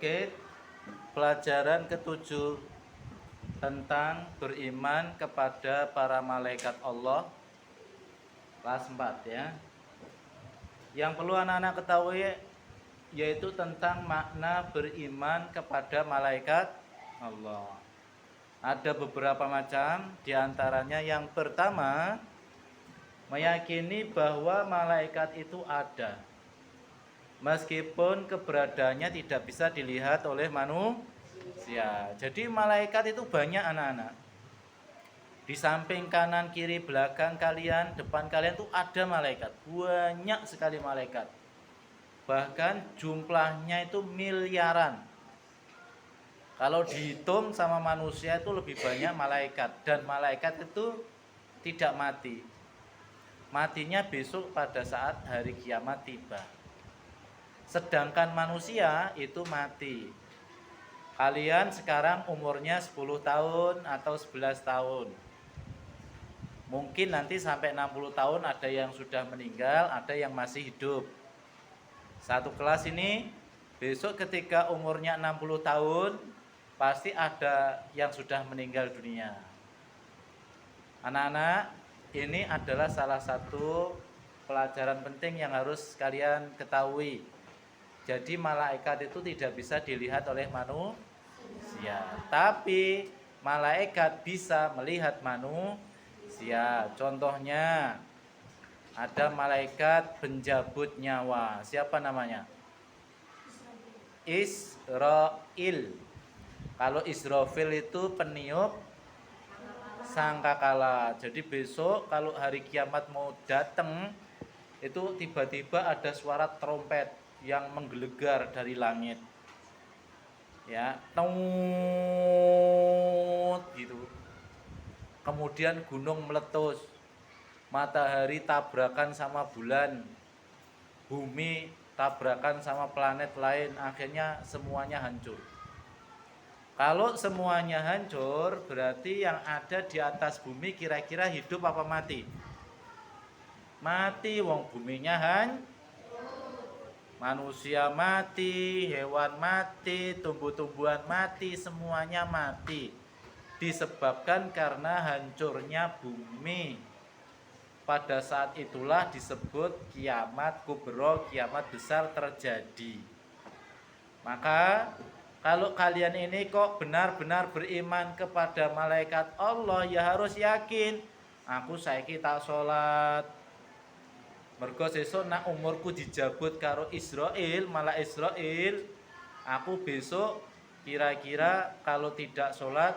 Oke, pelajaran ketujuh tentang beriman kepada para malaikat Allah, kelas 4 ya. Yang perlu anak-anak ketahui yaitu tentang makna beriman kepada malaikat Allah. Ada beberapa macam, diantaranya yang pertama, meyakini bahwa malaikat itu ada, meskipun keberadaannya tidak bisa dilihat oleh manusia. Jadi malaikat itu banyak anak-anak. Di samping kanan, kiri, belakang kalian, depan kalian tuh ada malaikat. Banyak sekali malaikat. Bahkan jumlahnya itu miliaran. Kalau dihitung sama manusia itu lebih banyak malaikat. Dan malaikat itu tidak mati. Matinya besok pada saat hari kiamat tiba. Sedangkan manusia itu mati. Kalian sekarang umurnya 10 tahun atau 11 tahun. Mungkin nanti sampai 60 tahun ada yang sudah meninggal, ada yang masih hidup. Satu kelas ini besok ketika umurnya 60 tahun pasti ada yang sudah meninggal dunia. Anak-anak, ini adalah salah satu pelajaran penting yang harus kalian ketahui. Jadi malaikat itu tidak bisa dilihat oleh manusia, tapi malaikat bisa melihat manusia. Contohnya ada malaikat penjabut nyawa. Siapa namanya? Israfil. Kalau Israfil itu peniup sangkakala. Jadi besok kalau hari kiamat mau datang, itu tiba-tiba ada suara trompet yang menggelegar dari langit. Ya, tut gitu. Kemudian gunung meletus, matahari tabrakan sama bulan, bumi tabrakan sama planet lain, akhirnya semuanya hancur. Kalau semuanya hancur, berarti yang ada di atas bumi kira-kira hidup apa mati? Mati, wong buminya manusia mati, hewan mati, tumbuh-tumbuhan mati, semuanya mati. Disebabkan karena hancurnya bumi. Pada saat itulah disebut kiamat kubro, kiamat besar terjadi. Maka kalau kalian ini kok benar-benar beriman kepada malaikat Allah, ya harus yakin. Aku saiki tak sholat, mergo sesuk nak umurku dijabut karo Israel, malah Israel, aku besok kira-kira kalau tidak sholat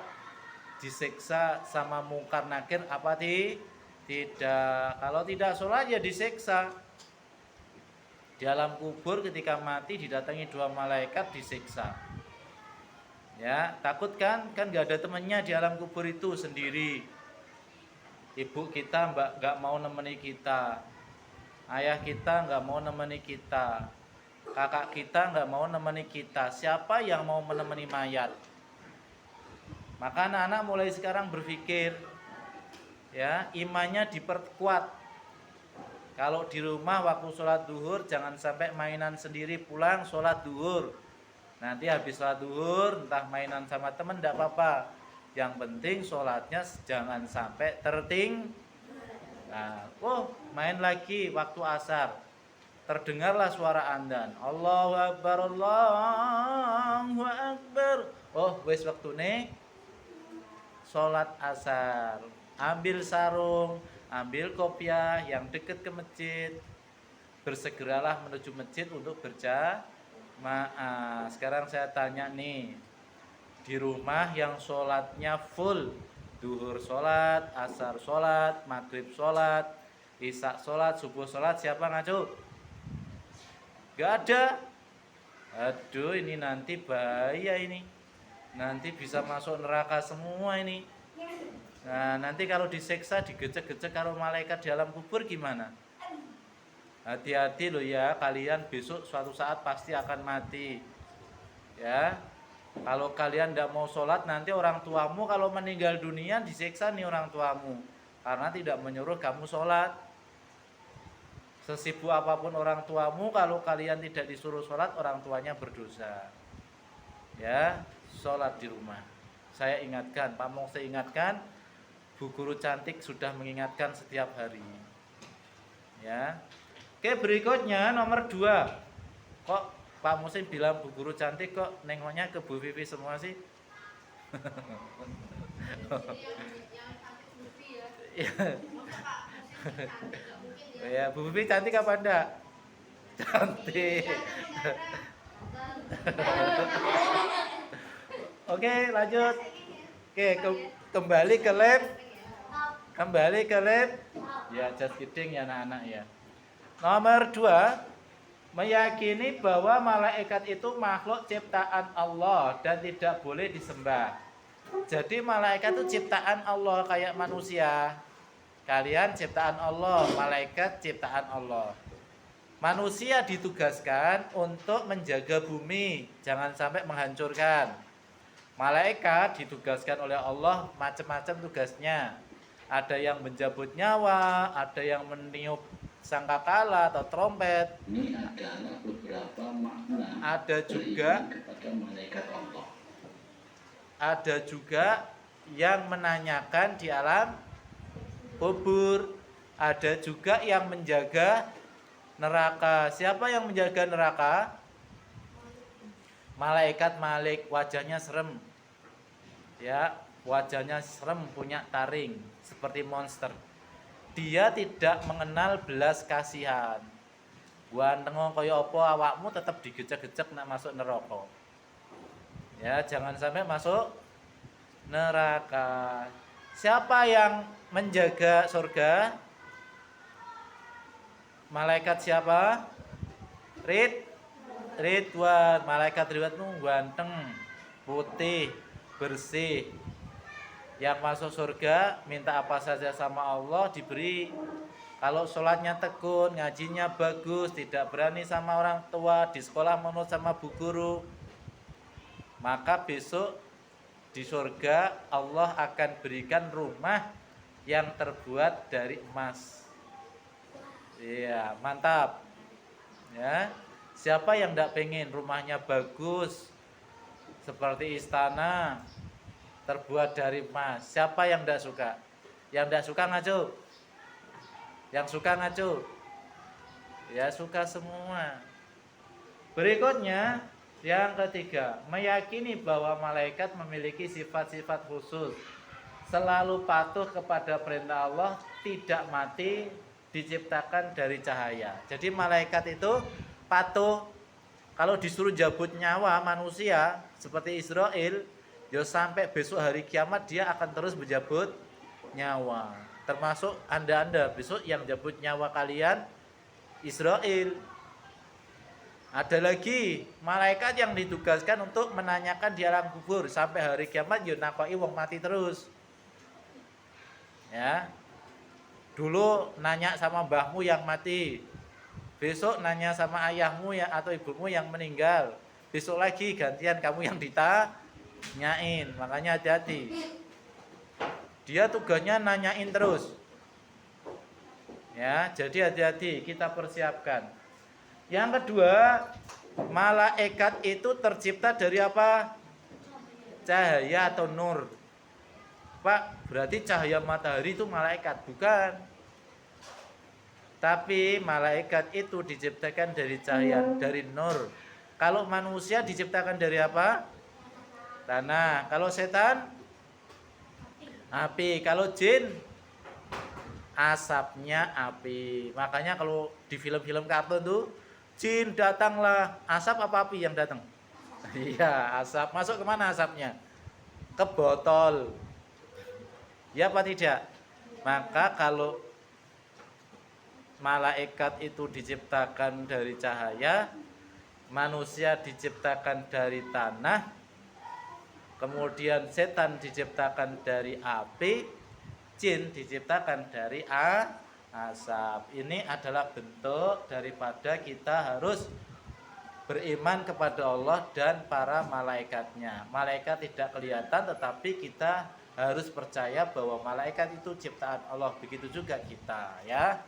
disiksa sama mungkar nakir apa tidak. Kalau tidak sholat ya disiksa. Di alam kubur ketika mati didatangi dua malaikat disiksa. Ya, takut kan? Kan gak ada temannya di alam kubur itu, sendiri. Ibu kita gak mau nemeni kita. Ayah kita nggak mau nemeni kita, kakak kita nggak mau nemeni kita. Siapa yang mau menemani mayat? Maka anak-anak mulai sekarang berpikir, ya, imannya diperkuat. Kalau di rumah waktu sholat duhur jangan sampai mainan sendiri, pulang sholat duhur. Nanti habis sholat duhur entah mainan sama temen tidak apa-apa. Yang penting sholatnya jangan sampai tertinggal. Nah, main lagi waktu asar. Terdengarlah suara adzan. Allahu Akbar, Allahu Akbar. Wis waktune salat asar. Ambil sarung, ambil kopiah yang dekat ke masjid. Bersegeralah menuju masjid untuk berjamaah. Sekarang saya tanya nih, di rumah yang sholatnya full, duhur sholat, asar sholat, maghrib sholat, isya sholat, subuh sholat, siapa ngaco? Gak ada. Aduh, ini nanti bahaya ini. Nanti bisa masuk neraka semua ini. Nah, nanti kalau diseksa, digecek-gecek karo malaikat di alam kubur gimana? Hati-hati loh ya, kalian besok suatu saat pasti akan mati. Ya. Kalau kalian tidak mau sholat, nanti orang tuamu kalau meninggal dunia disiksa nih orang tuamu, karena tidak menyuruh kamu sholat. Sesibuk apapun orang tuamu, kalau kalian tidak disuruh sholat, orang tuanya berdosa. Ya, sholat di rumah. Saya ingatkan, Pak Mong, saya ingatkan, Bu Guru Cantik sudah mengingatkan setiap hari. Ya. Oke, berikutnya nomor 2. Kok Pak Musim bilang Bu Guru Cantik, kok nengoknya ke Bu Vivi semua sih? Ya, Bu Vivi cantik apa enggak? Cantik. Oke, lanjut. Oke, kembali ke lab. Kembali ke lab. Ya, just kidding ya anak-anak ya. Nomor 2, meyakini bahwa malaikat itu makhluk ciptaan Allah dan tidak boleh disembah. Jadi malaikat itu ciptaan Allah kayak manusia. Kalian ciptaan Allah, malaikat ciptaan Allah. Manusia ditugaskan untuk menjaga bumi, jangan sampai menghancurkan. Malaikat ditugaskan oleh Allah macam-macam tugasnya. Ada yang menjabut nyawa, ada yang meniup sangkakala atau trompet. Ini adalah beberapa makna. Ada juga kepada malaikat Allah. Ada juga yang menanyakan di alam kubur. Ada juga yang menjaga neraka. Siapa yang menjaga neraka? Malaikat Malik, wajahnya serem. Ya, wajahnya serem, punya taring seperti monster. Dia tidak mengenal belas kasihan. Ganteng kaya apa awakmu tetap digecek-gecek nak masuk neraka. Ya, jangan sampai masuk neraka. Siapa yang menjaga surga? Malaikat siapa? Ridwan. Malaikat Ridwan itu ganteng, putih, bersih. Yang masuk surga minta apa saja sama Allah diberi. Kalau sholatnya tekun, ngajinya bagus, tidak berani sama orang tua, di sekolah menurut sama bu guru, maka besok di surga Allah akan berikan rumah yang terbuat dari emas. Iya, mantap. Ya, siapa yang tidak pengen rumahnya bagus seperti istana terbuat dari emas? Siapa yang tidak suka? Yang tidak suka ngaco? Yang suka ngaco? Ya, suka semua. Berikutnya, yang ketiga, meyakini bahwa malaikat memiliki sifat-sifat khusus, selalu patuh kepada perintah Allah, tidak mati, diciptakan dari cahaya. Jadi malaikat itu patuh. Kalau disuruh jabut nyawa manusia seperti Israel, ya sampai besok hari kiamat dia akan terus menjabut nyawa. Termasuk anda besok yang jabut nyawa kalian Israel. Ada lagi malaikat yang ditugaskan untuk menanyakan di alam kubur sampai hari kiamat yo nakoi wong mati terus. Ya. Dulu nanya sama mbahmu yang mati. Besok nanya sama ayahmu ya atau ibumu yang meninggal. Besok lagi gantian kamu yang ditanyain. Makanya hati-hati. Dia tugasnya nanyain terus. Ya, jadi hati-hati, kita persiapkan. Yang kedua, malaikat itu tercipta dari apa? Cahaya atau nur. Pak, berarti cahaya matahari itu malaikat, bukan? Tapi malaikat itu diciptakan dari cahaya, dari nur. Kalau manusia diciptakan dari apa? Tanah. Kalau setan? Api. Kalau jin? Asapnya api. Makanya kalau di film-film kartun tuh, jin datanglah, asap apa api yang datang? Iya, asap. Masuk kemana asapnya? Ke botol. Ya apa tidak? Maka kalau malaikat itu diciptakan dari cahaya, manusia diciptakan dari tanah, kemudian setan diciptakan dari api, jin diciptakan dari asap. Ini adalah bentuk daripada kita harus beriman kepada Allah dan para malaikatnya. Malaikat tidak kelihatan, tetapi kita harus percaya bahwa malaikat itu ciptaan Allah. Begitu juga kita, ya.